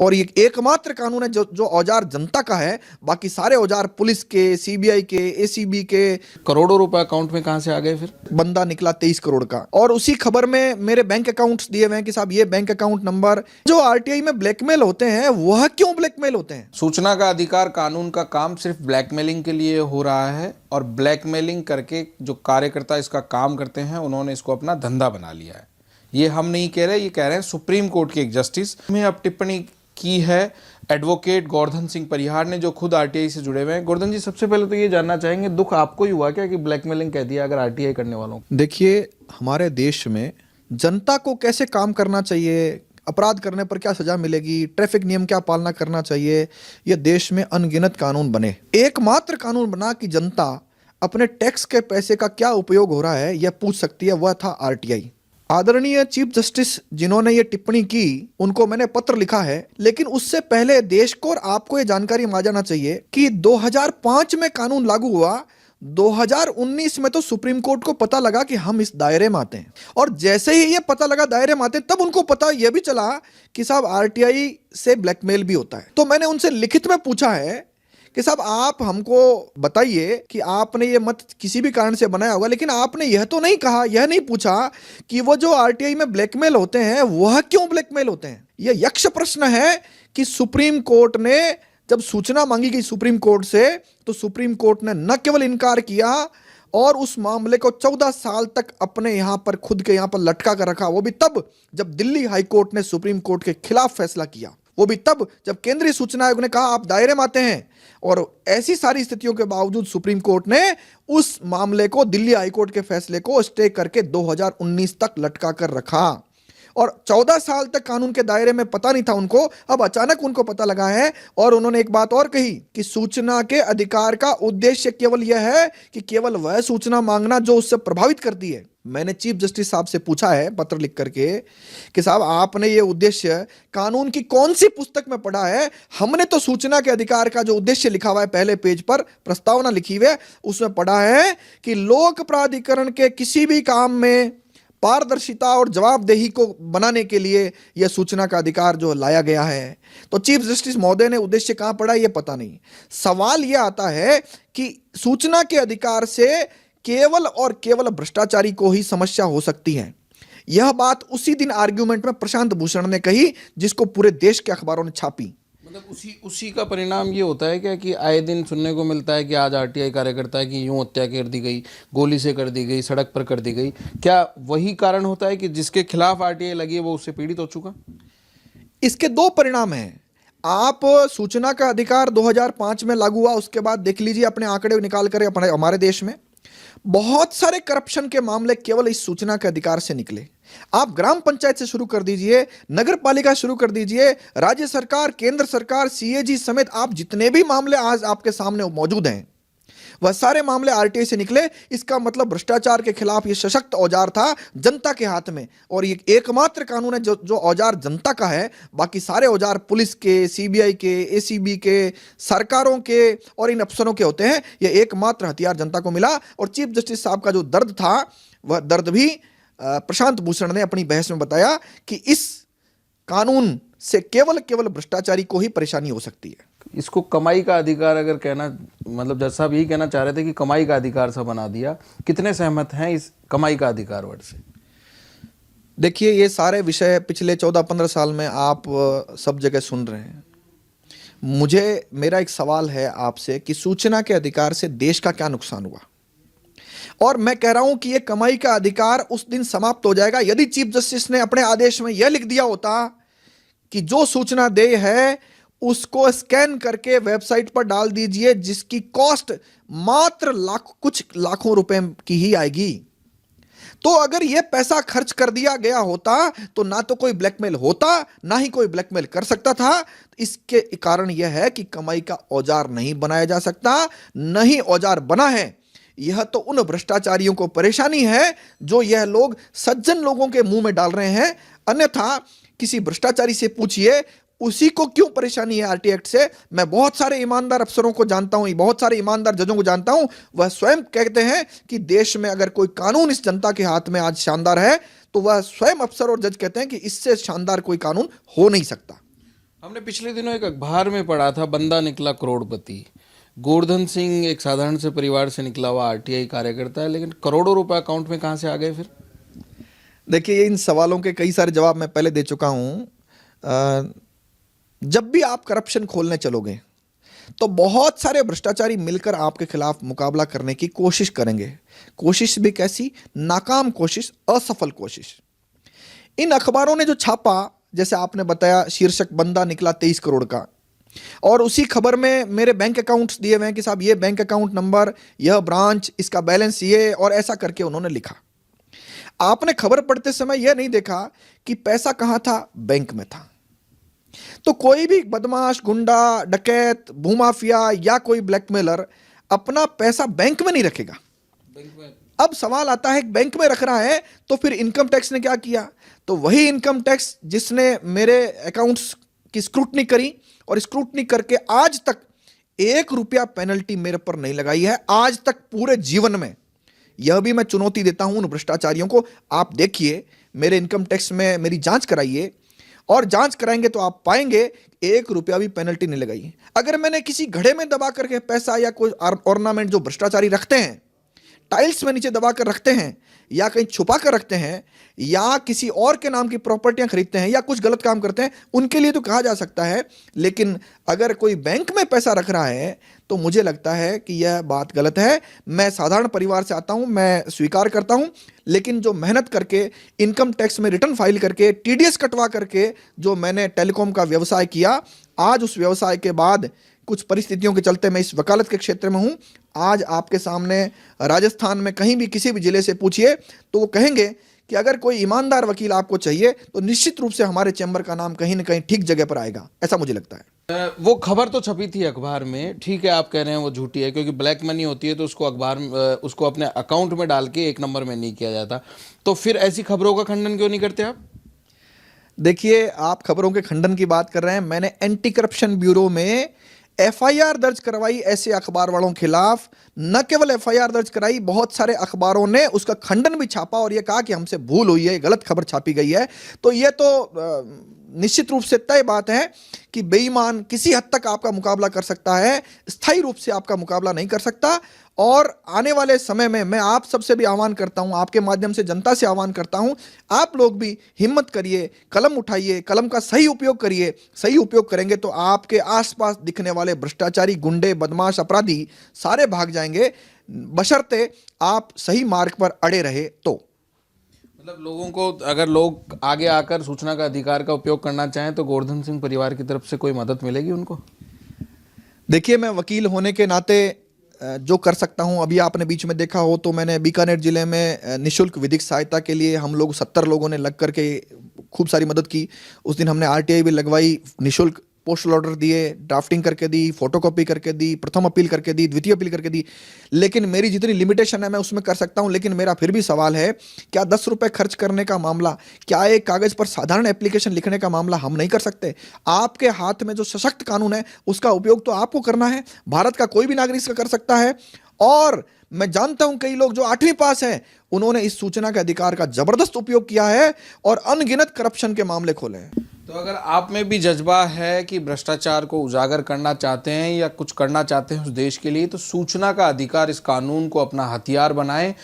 और ये एकमात्र कानून है जो औजार जनता का है, बाकी सारे औजार पुलिस के, सीबीआई के, एसीबी के। करोड़ों रुपए अकाउंट में कहां से आ गए फिर? बंदा निकला 23 करोड़ का, और उसी खबर में मेरे बैंक अकाउंट्स दिए हुए हैं कि साहब ये बैंक अकाउंट नंबर। जो आरटीआई में ब्लैकमेल होते हैं वह क्यों ब्लैकमेल होते हैं? सूचना का अधिकार कानून का काम सिर्फ ब्लैकमेलिंग के लिए हो रहा है, और ब्लैकमेलिंग करके जो कार्यकर्ता इसका काम करते हैं उन्होंने इसको अपना धंधा बना लिया है। ये हम नहीं कह रहे, ये कह रहे हैं सुप्रीम कोर्ट के एक जस्टिस। हमें अब टिप्पणी की है एडवोकेट गोवर्धन सिंह परिहार ने, जो खुद आरटीआई से जुड़े हुए हैं। गोवर्धन जी, सबसे पहले तो ये जानना चाहेंगे, दुख आपको ही हुआ क्या कि ब्लैकमेलिंग कह दिया अगर आरटीआई करने वालों को? देखिए, हमारे देश में जनता को कैसे काम करना चाहिए, अपराध करने पर क्या सजा मिलेगी, ट्रैफिक नियम क्या पालना करना चाहिए, यह देश में अनगिनत कानून बने। एकमात्र कानून बना कि जनता अपने टैक्स के पैसे का क्या उपयोग हो रहा है यह पूछ सकती है, वह था आरटीआई। आदरणीय चीफ जस्टिस जिन्होंने ये टिप्पणी की उनको मैंने पत्र लिखा है, लेकिन उससे पहले देश को और आपको ये जानकारी आ जाना चाहिए कि 2005 में कानून लागू हुआ, 2019 में तो सुप्रीम कोर्ट को पता लगा कि हम इस दायरे में आते हैं, और जैसे ही ये पता लगा दायरे में आते हैं तब उनको पता यह भी चला कि साहब आरटीआई से ब्लैकमेल भी होता है। तो मैंने उनसे लिखित में पूछा है कि साहब आप हमको बताइए कि आपने ये मत किसी भी कारण से बनाया होगा, लेकिन आपने यह तो नहीं कहा, यह नहीं पूछा कि वो जो आरटीआई में ब्लैकमेल होते हैं वह क्यों ब्लैकमेल होते हैं। यह यक्ष प्रश्न है कि सुप्रीम कोर्ट ने जब सूचना मांगी गई सुप्रीम कोर्ट से, तो सुप्रीम कोर्ट ने न केवल इनकार किया और उस मामले को 14 साल तक अपने यहां पर खुद के यहां पर लटका कर रखा। वो भी तब जब दिल्ली हाई कोर्ट ने सुप्रीम कोर्ट के खिलाफ फैसला किया, वो भी तब जब केंद्रीय सूचना आयोग ने कहा आप दायरे में आते हैं। और ऐसी सारी स्थितियों के बावजूद सुप्रीम कोर्ट ने उस मामले को दिल्ली हाईकोर्ट के फैसले को स्टे करके 2019 तक लटका कर रखा, और 14 साल तक कानून के दायरे में पता नहीं था उनको। अब अचानक उनको पता लगा है, और उन्होंने एक बात और कही कि सूचना के अधिकार का उद्देश्य केवल यह है कि केवल वह सूचना मांगना जो उससे प्रभावित करती है। मैंने चीफ जस्टिस साहब से पूछा है पत्र लिख करके कि साहब आपने ये उद्देश्य कानून की कौन सी पुस्तक में पढ़ा है? हमने तो सूचना के अधिकार का जो उद्देश्य लिखा हुआ है पहले पेज पर प्रस्तावना लिखी हुई है उसमें पढ़ा है कि लोक प्राधिकरण के किसी भी काम में पारदर्शिता और जवाबदेही को बनाने के लिए यह सूचना का अधिकार जो लाया गया है। तो चीफ जस्टिस महोदय ने उद्देश्य कहां पढ़ा यह पता नहीं। सवाल यह आता है कि सूचना के अधिकार से केवल और केवल भ्रष्टाचारी को ही समस्या हो सकती है। यह बात उसी दिन आर्ग्यूमेंट में प्रशांत भूषण ने कही, जिसको पूरे देश के अखबारों ने छापी। मतलब उसी का परिणाम ये होता है क्या कि आए दिन सुनने को मिलता है कि आज आरटीआई कार्यकर्ता की यूं हत्या कर दी गई, गोली से कर दी गई, सड़क पर कर दी गई? क्या वही कारण होता है कि जिसके खिलाफ आरटीआई लगी है वो उससे पीड़ित हो चुका? इसके दो परिणाम हैं। आप सूचना का अधिकार 2005 में लागू हुआ, उसके बाद देख लीजिए अपने आंकड़े निकाल कर अपने हमारे देश में बहुत सारे करप्शन के मामले केवल इस सूचना के अधिकार से निकले। आप ग्राम पंचायत से शुरू कर दीजिए, नगर पालिका शुरू कर दीजिए, राज्य सरकार, केंद्र सरकार, सीएजी समेत आप जितने भी मामले आज आपके सामने मौजूद हैं वह सारे मामले आरटीआई से निकले। इसका मतलब भ्रष्टाचार के खिलाफ यह सशक्त औजार था जनता के हाथ में, और ये एकमात्र कानून है जो औजार जनता का है, बाकी सारे औजार पुलिस के, सीबीआई के, एसीबी के, सरकारों के और इन अफसरों के होते हैं। यह एकमात्र हथियार जनता को मिला। और चीफ जस्टिस साहब का जो दर्द था वह दर्द भी प्रशांत भूषण ने अपनी बहस में बताया कि इस कानून से केवल भ्रष्टाचारी को ही परेशानी हो सकती है। इसको कमाई का अधिकार अगर कहना, मतलब जज साहब यही कहना चाह रहे थे कि कमाई का अधिकार सा बना दिया। कितने सहमत हैं इस कमाई का अधिकार वर्ड से? देखिए, ये सारे विषय पिछले 14-15 साल में आप सब जगह सुन रहे हैं। मेरा एक सवाल है आपसे कि सूचना के अधिकार से देश का क्या नुकसान हुआ? और मैं कह रहा हूं कि यह कमाई का अधिकार उस दिन समाप्त हो जाएगा यदि चीफ जस्टिस ने अपने आदेश में यह लिख दिया होता कि जो सूचना देय है उसको स्कैन करके वेबसाइट पर डाल दीजिए, जिसकी कॉस्ट मात्र कुछ लाखों रुपए की ही आएगी। तो अगर यह पैसा खर्च कर दिया गया होता तो ना तो कोई ब्लैकमेल होता, ना ही कोई ब्लैकमेल कर सकता था। इसके कारण यह है कि कमाई का औजार नहीं बनाया जा सकता, नहीं औजार बना है। यह तो उन भ्रष्टाचारियों को परेशानी है जो यह लोग सज्जन लोगों के मुंह में डाल रहे हैं। अन्यथा किसी भ्रष्टाचारी से पूछिए उसी को क्यों परेशानी है आरटीआई एक्ट से। मैं बहुत सारे ईमानदार अफसरों को जानता हूं, बहुत सारे ईमानदार जजों को जानता हूं, वह स्वयं कहते हैं कि देश में अगर कोई कानून इस जनता के हाथ में आज शानदार है तो वह स्वयं अफसर और जज कहते हैं कि इससे शानदार कोई कानून हो नहीं सकता। हमने पिछले दिनों एक अखबार में पढ़ा था, बंदा निकला करोड़पति। गोवर्धन सिंह एक साधारण से परिवार से निकला हुआ आरटीआई कार्यकर्ता है, लेकिन करोड़ों रुपए अकाउंट में कहाँ से आ गए फिर? देखिए, इन सवालों के कई सारे जवाब मैं पहले दे चुका हूं। जब भी आप करप्शन खोलने चलोगे तो बहुत सारे भ्रष्टाचारी मिलकर आपके खिलाफ मुकाबला करने की कोशिश करेंगे। कोशिश भी कैसी? नाकाम कोशिश, असफल कोशिश। इन अखबारों ने जो छापा, जैसे आपने बताया, शीर्षक बंदा निकला 23 करोड़ का, और उसी खबर में मेरे बैंक अकाउंट्स दिए हुए हैं कि साहब ये बैंक अकाउंट नंबर, यह ब्रांच, इसका बैलेंस ये, और ऐसा करके उन्होंने लिखा। आपने खबर पढ़ते समय यह नहीं देखा कि पैसा कहां था? बैंक में था। तो कोई भी बदमाश, गुंडा, डकैत, भूमाफिया या कोई ब्लैकमेलर अपना पैसा बैंक में नहीं रखेगा। अब सवाल आता है, बैंक में रख रहा है तो फिर इनकम टैक्स ने क्या किया? तो वही इनकम टैक्स जिसने मेरे अकाउंट्स की स्क्रूटनी करी, और स्क्रूटनी करके आज तक 1 रुपया पेनल्टी मेरे पर नहीं लगाई है, आज तक पूरे जीवन में। यह भी मैं चुनौती देता हूं उन भ्रष्टाचारियों को। आप देखिए, मेरे इनकम टैक्स में मेरी जांच कराइए, और जांच कराएंगे तो आप पाएंगे 1 रुपया भी पेनल्टी नहीं लगाई। अगर मैंने किसी घड़े में दबा करके पैसा या कोई ऑर्नामेंट जो भ्रष्टाचारी रखते हैं, टाइल्स में नीचे दबा कर रखते हैं, या कहीं छुपा कर रखते हैं, या किसी और के नाम की प्रॉपर्टियां खरीदते हैं, या कुछ गलत काम करते हैं, उनके लिए तो कहा जा सकता है। लेकिन अगर कोई बैंक में पैसा रख रहा है तो मुझे लगता है कि यह बात गलत है। मैं साधारण परिवार से आता हूं, मैं स्वीकार करता हूं, लेकिन जो मेहनत करके इनकम टैक्स में रिटर्न फाइल करके टीडीएस कटवा करके जो मैंने टेलीकॉम का व्यवसाय किया, आज उस व्यवसाय के बाद कुछ परिस्थितियों के चलते मैं इस वकालत के क्षेत्र में हूं। आज आपके सामने राजस्थान में कहीं भी किसी भी जिले से पूछिए तो वो कहेंगे कि अगर कोई ईमानदार वकील आपको चाहिए तो निश्चित रूप से हमारे चैम्बर का नाम कहीं ना कहीं ठीक जगह पर आएगा, ऐसा मुझे लगता है। वो खबर तो छपी थी अखबार में, ठीक है, आप कह रहे हैं वो झूठी है, क्योंकि ब्लैक मनी होती है तो उसको अखबार उसको अपने अकाउंट में डाल के 1 नंबर में नहीं किया जाता। तो फिर ऐसी खबरों का खंडन क्यों नहीं करते आप? देखिए, आप खबरों के खंडन की बात कर रहे हैं, मैंने एंटी करप्शन ब्यूरो में एफआईआर दर्ज करवाई ऐसे अखबार वालों के खिलाफ। न केवल एफआईआर दर्ज कराई, बहुत सारे अखबारों ने उसका खंडन भी छापा और यह कहा कि हमसे भूल हुई है, गलत खबर छापी गई है। तो यह तो निश्चित रूप से तय बात है कि बेईमान किसी हद तक आपका मुकाबला कर सकता है, स्थायी रूप से आपका मुकाबला नहीं कर सकता। और आने वाले समय में मैं आप सबसे भी आह्वान करता हूं, आपके माध्यम से जनता से आह्वान करता हूं, आप लोग भी हिम्मत करिए, कलम उठाइए, कलम का सही उपयोग करिए। सही उपयोग करेंगे तो आपके आसपास दिखने वाले भ्रष्टाचारी, गुंडे, बदमाश, अपराधी सारे भाग जाएंगे, बशर्ते आप सही मार्ग पर अड़े रहे तो। मतलब लोगों को, अगर लोग आगे आकर सूचना का अधिकार का उपयोग करना चाहें तो गोवर्धन सिंह परिवार की तरफ से कोई मदद मिलेगी उनको? देखिए, मैं वकील होने के नाते जो कर सकता हूं, अभी आपने बीच में देखा हो तो मैंने बीकानेर जिले में निशुल्क विधिक सहायता के लिए हम लोग 70 लोगों ने लग करके खूब सारी मदद की। उस दिन हमने आरटीआई भी लगवाई, निशुल्क पोस्टल ऑर्डर दिए, ड्राफ्टिंग करके दी, फोटोकॉपी करके दी, प्रथम अपील करके दी, द्वितीय अपील करके दी। लेकिन मेरी जितनी लिमिटेशन है मैं उसमें कर सकता हूं। लेकिन मेरा फिर भी सवाल है, क्या 10 रुपए खर्च करने का मामला, क्या एक कागज पर साधारण एप्लीकेशन लिखने का मामला हम नहीं कर सकते? आपके हाथ में जो सशक्त कानून है उसका उपयोग तो आपको करना है। भारत का कोई भी नागरिक इसका कर सकता है। और मैं जानता हूं कई लोग जो 8वीं पास हैं, उन्होंने इस सूचना के अधिकार का जबरदस्त उपयोग किया है और अनगिनत करप्शन के मामले खोले हैं। तो अगर आप में भी जज्बा है कि भ्रष्टाचार को उजागर करना चाहते हैं या कुछ करना चाहते हैं उस देश के लिए, तो सूचना का अधिकार, इस कानून को अपना हथियार बनाएं